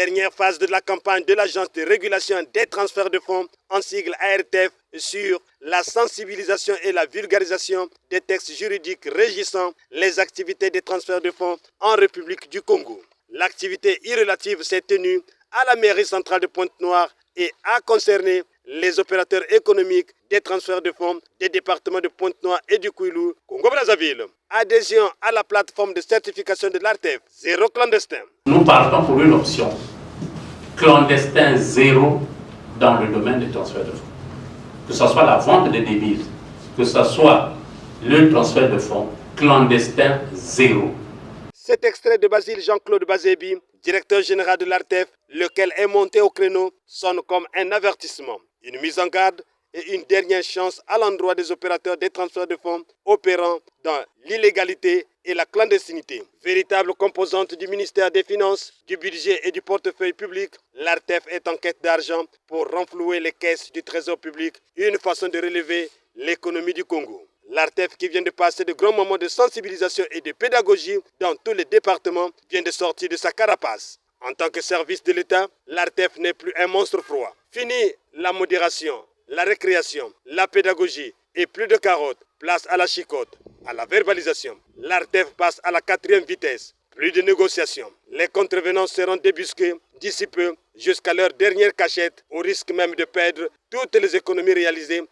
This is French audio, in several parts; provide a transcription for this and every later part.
Dernière phase de la campagne de l'Agence de régulation des transferts de fonds, en sigle ARTF, sur la sensibilisation et la vulgarisation des textes juridiques régissant les activités des transferts de fonds en République du Congo. L'activité irrélative s'est tenue à la mairie centrale de Pointe-Noire et a concerné les opérateurs économiques des transferts de fonds des départements de Pointe-Noire et du Kouilou, Congo-Brazzaville. Adhésion à la plateforme de certification de l'ARTF, zéro clandestin. Nous partons pour une option clandestin zéro dans le domaine des transferts de fonds. Que ce soit la vente des devises, que ce soit le transfert de fonds, clandestin zéro. Cet extrait de Basile Jean-Claude Bazébi, directeur général de l'ARTF, lequel est monté au créneau, sonne comme un avertissement, une mise en garde et une dernière chance à l'endroit des opérateurs des transferts de fonds opérant dans l'illégalité et la clandestinité. Véritable composante du ministère des Finances, du budget et du portefeuille public, l'ARTF est en quête d'argent pour renflouer les caisses du trésor public, une façon de relever l'économie du Congo. L'ARTF, qui vient de passer de grands moments de sensibilisation et de pédagogie dans tous les départements, vient de sortir de sa carapace. En tant que service de l'État, l'ARTF n'est plus un monstre froid. Fini la modération, la récréation, la pédagogie et plus de carottes. Place à la chicotte, à la verbalisation. L'ARTF passe à la 4e vitesse. Plus de négociations. Les contrevenants seront débusqués d'ici peu jusqu'à leur dernière cachette, au risque même de perdre toutes les économies réalisées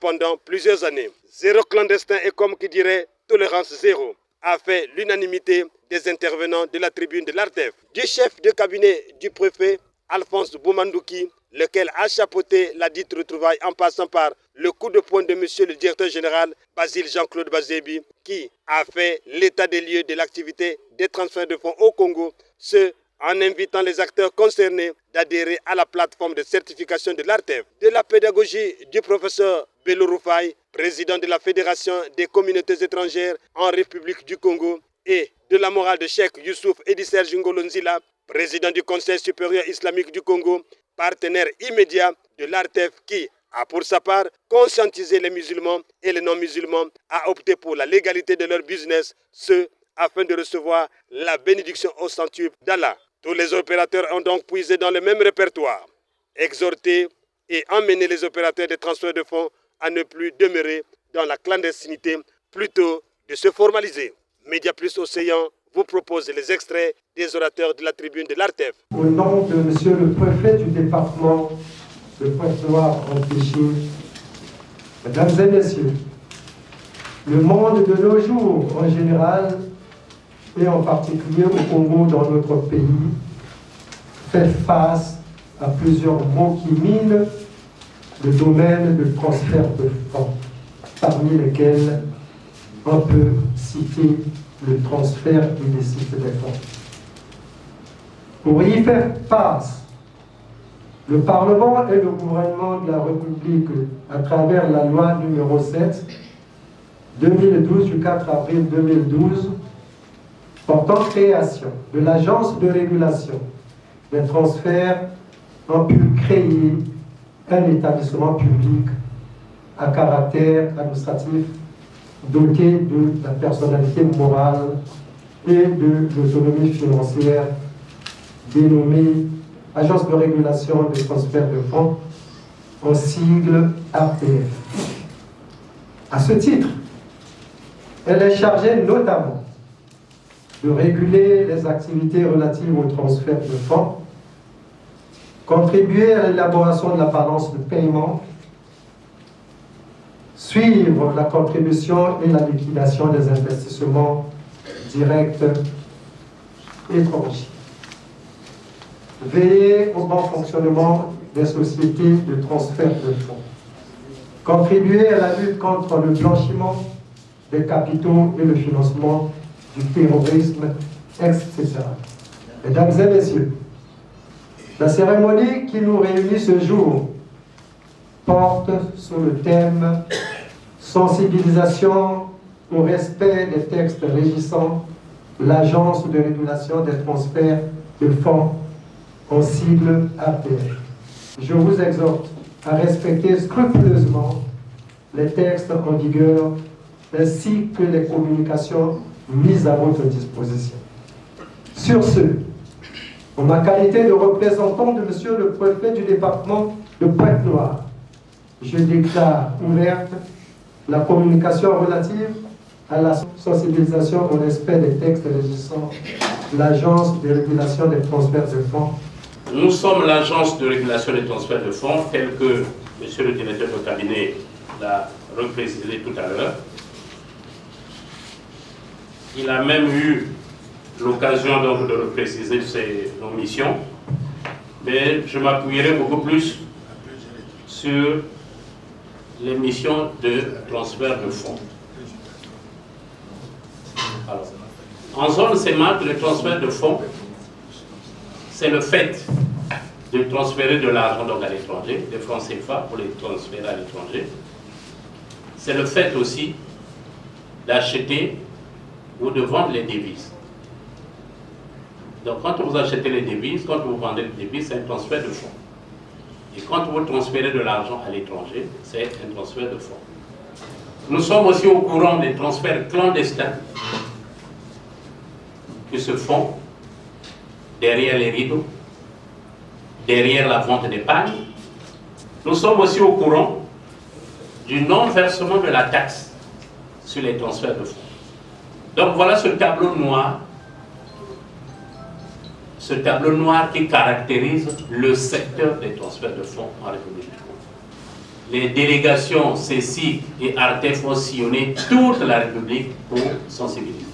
pendant plusieurs années. Zéro clandestin et, comme qui dirait, tolérance zéro, a fait l'unanimité des intervenants de la tribune de l'ARTF. Du chef de cabinet du préfet, Alphonse Boumandouki, lequel a chapeauté la dite retrouvaille en passant par le coup de poing de monsieur le directeur général Basile Jean-Claude Bazébi, qui a fait l'état des lieux de l'activité des transferts de fonds au Congo, ce en invitant les acteurs concernés d'adhérer à la plateforme de certification de l'ARTF. De la pédagogie du professeur Bello Rufai, président de la Fédération des communautés étrangères en République du Congo, et de la morale de Cheikh Youssouf Edi Serge Ngolonzila, président du Conseil supérieur islamique du Congo, partenaire immédiat de l'ARTF qui a pour sa part conscientisé les musulmans et les non-musulmans à opter pour la légalité de leur business, ce afin de recevoir la bénédiction au centuple d'Allah. Tous les opérateurs ont donc puisé dans le même répertoire, exhorté et emmené les opérateurs des transferts de fonds à ne plus demeurer dans la clandestinité, plutôt de se formaliser. Média Plus Océan vous propose les extraits des orateurs de la tribune de l'ARTF. Au nom de monsieur le préfet du département de Pointe-Noire en Péché, mesdames et messieurs, le monde de nos jours en général, et en particulier au Congo, dans notre pays, fait face à plusieurs maux qui minent le domaine de transfert de fonds, parmi lesquels on peut citer le transfert illicite des fonds. Pour y faire face, le Parlement et le gouvernement de la République, à travers la loi numéro 7, 2012 du 4 avril 2012, portant création de l'Agence de régulation des transferts, ont pu créer un établissement public à caractère administratif doté de la personnalité morale et de l'autonomie financière, dénommée Agence de régulation des transferts de fonds, en sigle ARTF. À ce titre, elle est chargée notamment de réguler les activités relatives au transfert de fonds, contribuer à l'élaboration de la balance de paiement, suivre la contribution et la liquidation des investissements directs étrangers, veiller au bon fonctionnement des sociétés de transfert de fonds, contribuer à la lutte contre le blanchiment des capitaux et le financement du terrorisme, etc. Mesdames et messieurs, la cérémonie qui nous réunit ce jour porte sur le thème « Sensibilisation au respect des textes régissant l'Agence de régulation des transferts de fonds » en sigle ARTF. Je vous exhorte à respecter scrupuleusement les textes en vigueur ainsi que les communications mises à votre disposition. Sur ce, En ma qualité de représentant de Monsieur le Préfet du département de Pointe-Noire, je déclare ouverte la communication relative à la sensibilisation au respect des textes régissant l'Agence de régulation des transferts de fonds. Nous sommes l'Agence de régulation des transferts de fonds, tel que Monsieur le directeur de cabinet l'a reprécisé tout à l'heure. Il a même eu l'occasion donc de repréciser nos missions, mais je m'appuierai beaucoup plus sur les missions de transfert de fonds. Alors, en zone CEMAC, le transfert de fonds, c'est le fait de transférer de l'argent à l'étranger, des francs CFA pour les transférer à l'étranger. C'est le fait aussi d'acheter ou de vendre les devises. Donc quand vous achetez les devises, quand vous vendez les devises, c'est un transfert de fonds. Et quand vous transférez de l'argent à l'étranger, c'est un transfert de fonds. Nous sommes aussi au courant des transferts clandestins qui se font derrière les rideaux, derrière la vente d'épargne. Nous sommes aussi au courant du non-versement de la taxe sur les transferts de fonds. Donc voilà ce tableau noir qui caractérise le secteur des transferts de fonds en République du Congo. Les délégations CECIC et ARTEF ont sillonné toute la République pour sensibiliser.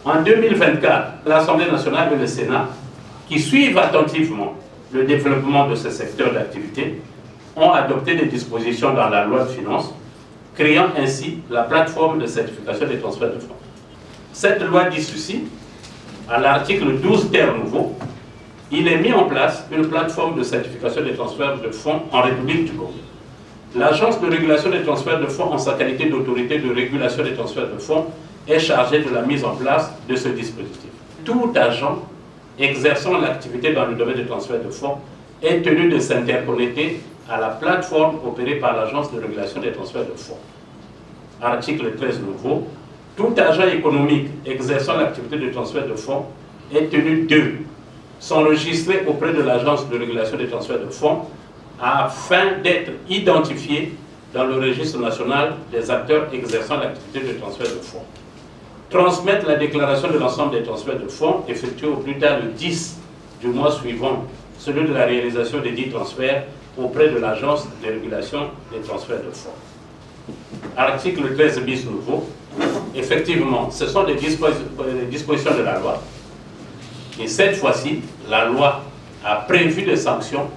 En 2024, l'Assemblée nationale et le Sénat, qui suivent attentivement le développement de ce secteur d'activité, ont adopté des dispositions dans la loi de finances, créant ainsi la plateforme de certification des transferts de fonds. Cette loi dit ceci, à l'article 12 ter nouveau, il est mis en place une plateforme de certification des transferts de fonds en République du Congo. L'Agence de régulation des transferts de fonds, en sa qualité d'autorité de régulation des transferts de fonds, est chargée de la mise en place de ce dispositif. Tout agent exerçant l'activité dans le domaine des transferts de fonds est tenu de s'interconnecter à la plateforme opérée par l'Agence de régulation des transferts de fonds. Article 13 nouveau, tout agent économique exerçant l'activité de transfert de fonds est tenu de s'enregistrer auprès de l'Agence de régulation des transferts de fonds afin d'être identifié dans le registre national des acteurs exerçant l'activité de transfert de fonds. Transmettre la déclaration de l'ensemble des transferts de fonds effectués au plus tard le 10 du mois suivant celui de la réalisation des dits transferts auprès de l'Agence de régulation des transferts de fonds. Article 13 bis nouveau, effectivement, ce sont des dispositions de la loi. Et cette fois-ci, la loi a prévu des sanctions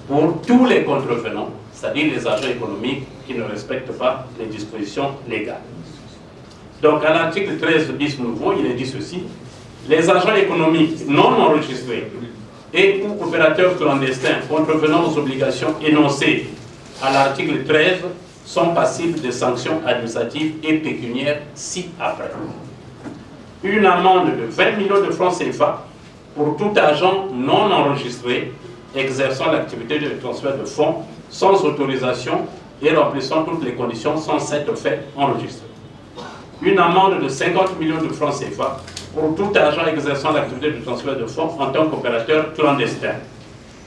pour tous les contrevenants, c'est-à-dire les agents économiques qui ne respectent pas les dispositions légales. Donc à l'article 13 bis nouveau, il est dit ceci, les agents économiques non enregistrés et ou opérateurs clandestins contrevenant aux obligations énoncées à l'article 13 sont passibles de sanctions administratives et pécuniaires ci-après. Une amende de 20 millions de francs CFA pour tout agent non enregistré exerçant l'activité de transfert de fonds sans autorisation et remplissant toutes les conditions sans s'être fait enregistrer. Une amende de 50 millions de francs CFA pour tout agent exerçant l'activité de transfert de fonds en tant qu'opérateur clandestin.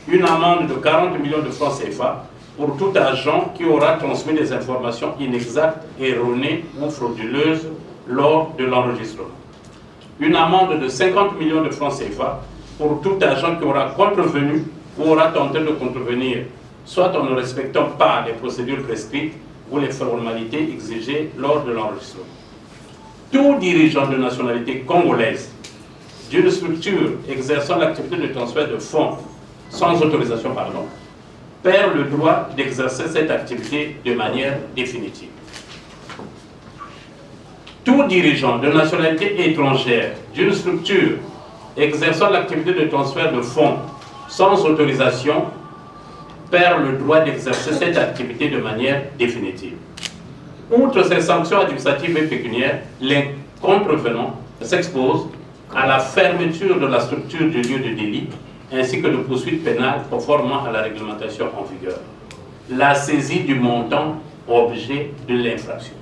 Une amende de 40 millions de francs CFA pour tout agent qui aura transmis des informations inexactes, erronées ou frauduleuses lors de l'enregistrement. Une amende de 50 millions de francs CFA pour tout agent qui aura contrevenu ou aura tenté de contrevenir, soit en ne respectant pas les procédures prescrites ou les formalités exigées lors de l'enregistrement. Tout dirigeant de nationalité congolaise d'une structure exerçant l'activité de transfert de fonds sans autorisation, perd le droit d'exercer cette activité de manière définitive. Tout dirigeant de nationalité étrangère d'une structure exerçant l'activité de transfert de fonds sans autorisation perd le droit d'exercer cette activité de manière définitive. Outre ces sanctions administratives et pécuniaires, les contrevenants s'exposent à la fermeture de la structure du lieu de délit ainsi que de poursuites pénales conformément à la réglementation en vigueur. La saisie du montant objet de l'infraction.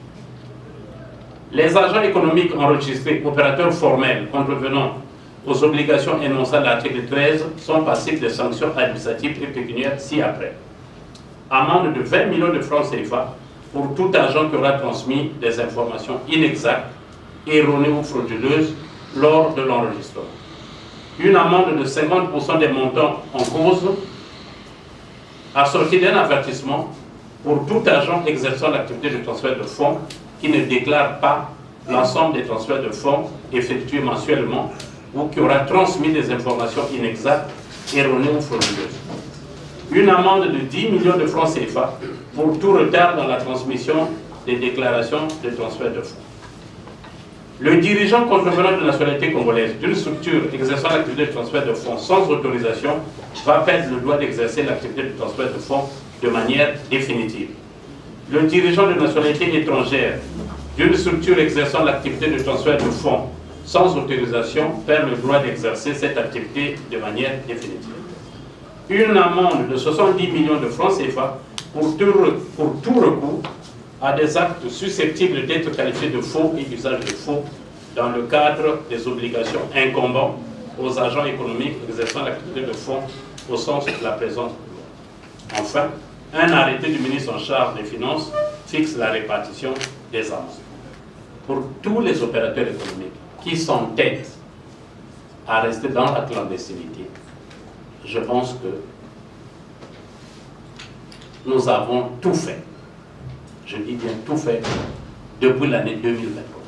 Les agents économiques enregistrés, opérateurs formels contrevenant aux obligations énoncées à l'article 13 sont passibles de sanctions administratives et pécuniaires ci-après. Amende de 20 millions de francs CFA pour tout agent qui aura transmis des informations inexactes, erronées ou frauduleuses lors de l'enregistrement. Une amende de 50% des montants en cause, assortie d'un avertissement pour tout agent exerçant l'activité de transfert de fonds qui ne déclare pas l'ensemble des transferts de fonds effectués mensuellement ou qui aura transmis des informations inexactes, erronées ou frauduleuses. Une amende de 10 millions de francs CFA pour tout retard dans la transmission des déclarations de transfert de fonds. Le dirigeant contrevenant de nationalité congolaise d'une structure exerçant l'activité de transfert de fonds sans autorisation va perdre le droit d'exercer l'activité de transfert de fonds de manière définitive. Le dirigeant de nationalité étrangère d'une structure exerçant l'activité de transfert de fonds sans autorisation perd le droit d'exercer cette activité de manière définitive. Une amende de 70 millions de francs CFA pour tout recours à des actes susceptibles d'être qualifiés de faux et d'usage de faux dans le cadre des obligations incombant aux agents économiques exerçant l'activité de fonds au sens de la présente loi. Enfin, un arrêté du ministre en charge des Finances fixe la répartition des amendes. Pour tous les opérateurs économiques qui s'entêtent à rester dans la clandestinité, je pense que nous avons tout fait. Je dis bien tout fait depuis l'année 2023.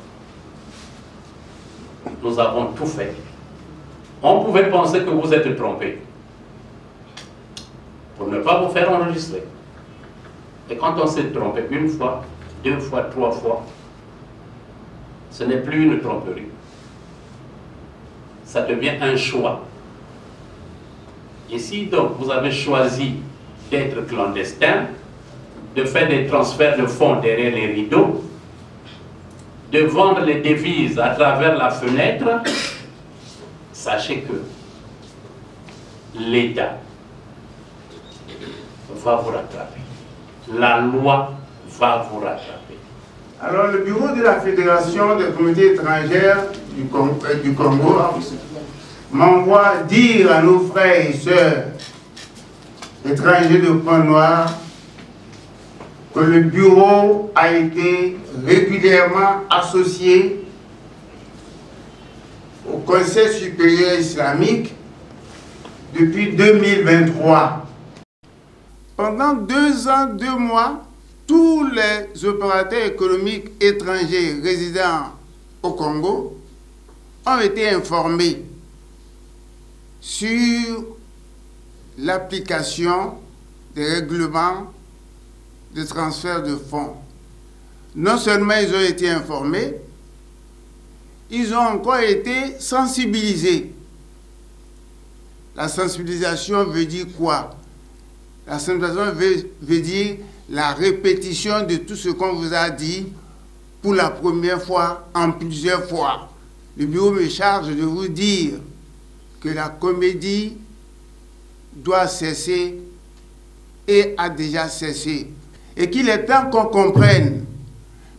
Nous avons tout fait. On pouvait penser que vous êtes trompés pour ne pas vous faire enregistrer. Et quand on s'est trompé une fois, deux fois, trois fois, ce n'est plus une tromperie. Ça devient un choix. Et si donc vous avez choisi d'être clandestin, de faire des transferts de fonds derrière les rideaux, de vendre les devises à travers la fenêtre, sachez que l'État va vous rattraper. La loi va vous rattraper. Alors le bureau de la Fédération des communautés étrangères du Congo m'envoie dire à nos frères et sœurs étrangers de Pointe-Noire que le bureau a été régulièrement associé au Conseil supérieur islamique depuis 2023. Pendant 2 ans, 2 mois, tous les opérateurs économiques étrangers résidant au Congo ont été informés sur l'application des règlements de transfert de fonds. Non seulement ils ont été informés, ils ont encore été sensibilisés. La sensibilisation veut dire quoi? La sensibilisation veut dire la répétition de tout ce qu'on vous a dit pour la première fois, en plusieurs fois. Le bureau me charge de vous dire que la comédie doit cesser et a déjà cessé. Et qu'il est temps qu'on comprenne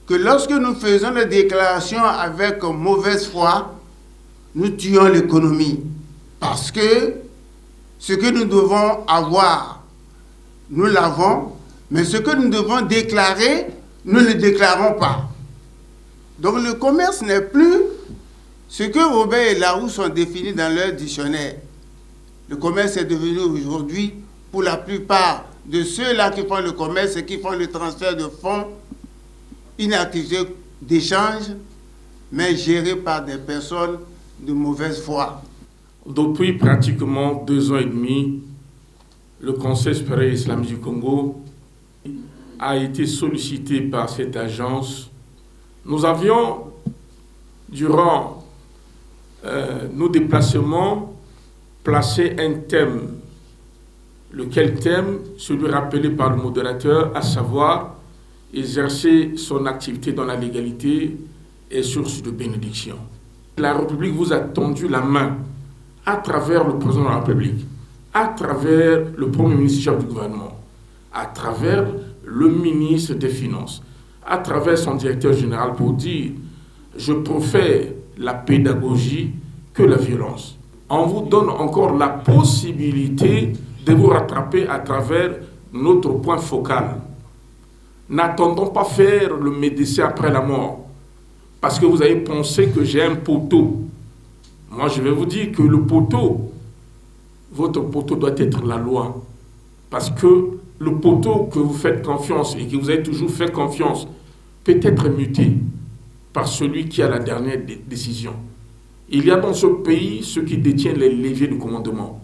que lorsque nous faisons des déclarations avec mauvaise foi, nous tuons l'économie. Parce que ce que nous devons avoir, nous l'avons, mais ce que nous devons déclarer, nous ne le déclarons pas. Donc le commerce n'est plus ce que Robert et Larousse ont défini dans leur dictionnaire. Le commerce est devenu aujourd'hui, pour la plupart de ceux-là qui font le commerce et qui font le transfert de fonds, une activité d'échange, mais gérée par des personnes de mauvaise foi. Depuis pratiquement 2 ans et demi, le Conseil supérieur islamique du Congo a été sollicité par cette agence. Nous avions, durant nos déplacements, placé un thème, lequel thème, celui rappelé par le modérateur, à savoir exercer son activité dans la légalité est source de bénédiction. La République vous a tendu la main à travers le président de la République, à travers le Premier ministre chef du gouvernement, à travers le ministre des Finances, à travers son directeur général pour dire « Je profère la pédagogie que la violence. On vous donne encore la possibilité de vous rattraper à travers notre point focal. N'attendons pas faire le médecin après la mort, parce que vous avez pensé que j'ai un poteau. Moi, je vais vous dire que le poteau, votre poteau doit être la loi. Parce que le poteau que vous faites confiance et que vous avez toujours fait confiance peut être muté par celui qui a la dernière décision. Il y a dans ce pays ceux qui détiennent les leviers de commandement.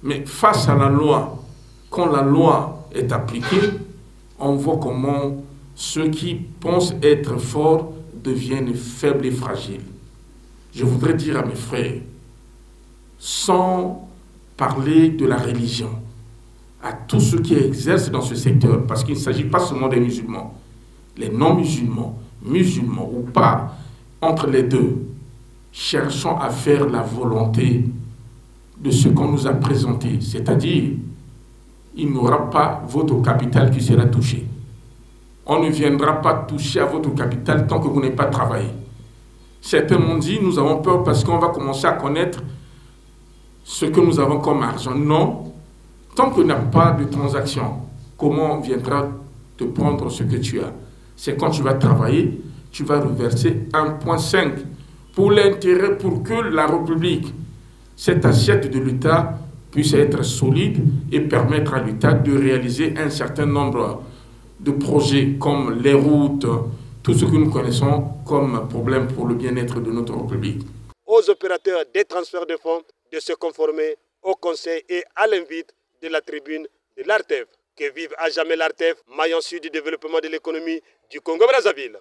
Mais face à la loi, quand la loi est appliquée, on voit comment ceux qui pensent être forts deviennent faibles et fragiles. Je voudrais dire à mes frères, sans parler de la religion, à tous ceux qui exercent dans ce secteur, parce qu'il ne s'agit pas seulement des musulmans, les non-musulmans, musulmans ou pas, entre les deux, cherchons à faire la volonté de ce qu'on nous a présenté, c'est-à-dire, il n'y aura pas votre capital qui sera touché. On ne viendra pas toucher à votre capital tant que vous n'avez pas travaillé. Certains m'ont dit, nous avons peur parce qu'on va commencer à connaître ce que nous avons comme argent. Non, tant qu'il n'y a pas de transaction, comment on viendra te prendre ce que tu as? C'est quand tu vas travailler, tu vas reverser 1,5 pour l'intérêt, pour que la République, cette assiette de l'État, puisse être solide et permettre à l'État de réaliser un certain nombre de projets comme les routes, tout ce que nous connaissons comme problème pour le bien-être de notre République. Aux opérateurs des transferts de fonds de se conformer au conseil et à l'invite de la tribune de l'ARTEF. Que vive à jamais l'ARTEF, maillon sud du développement de l'économie du Congo-Brazzaville.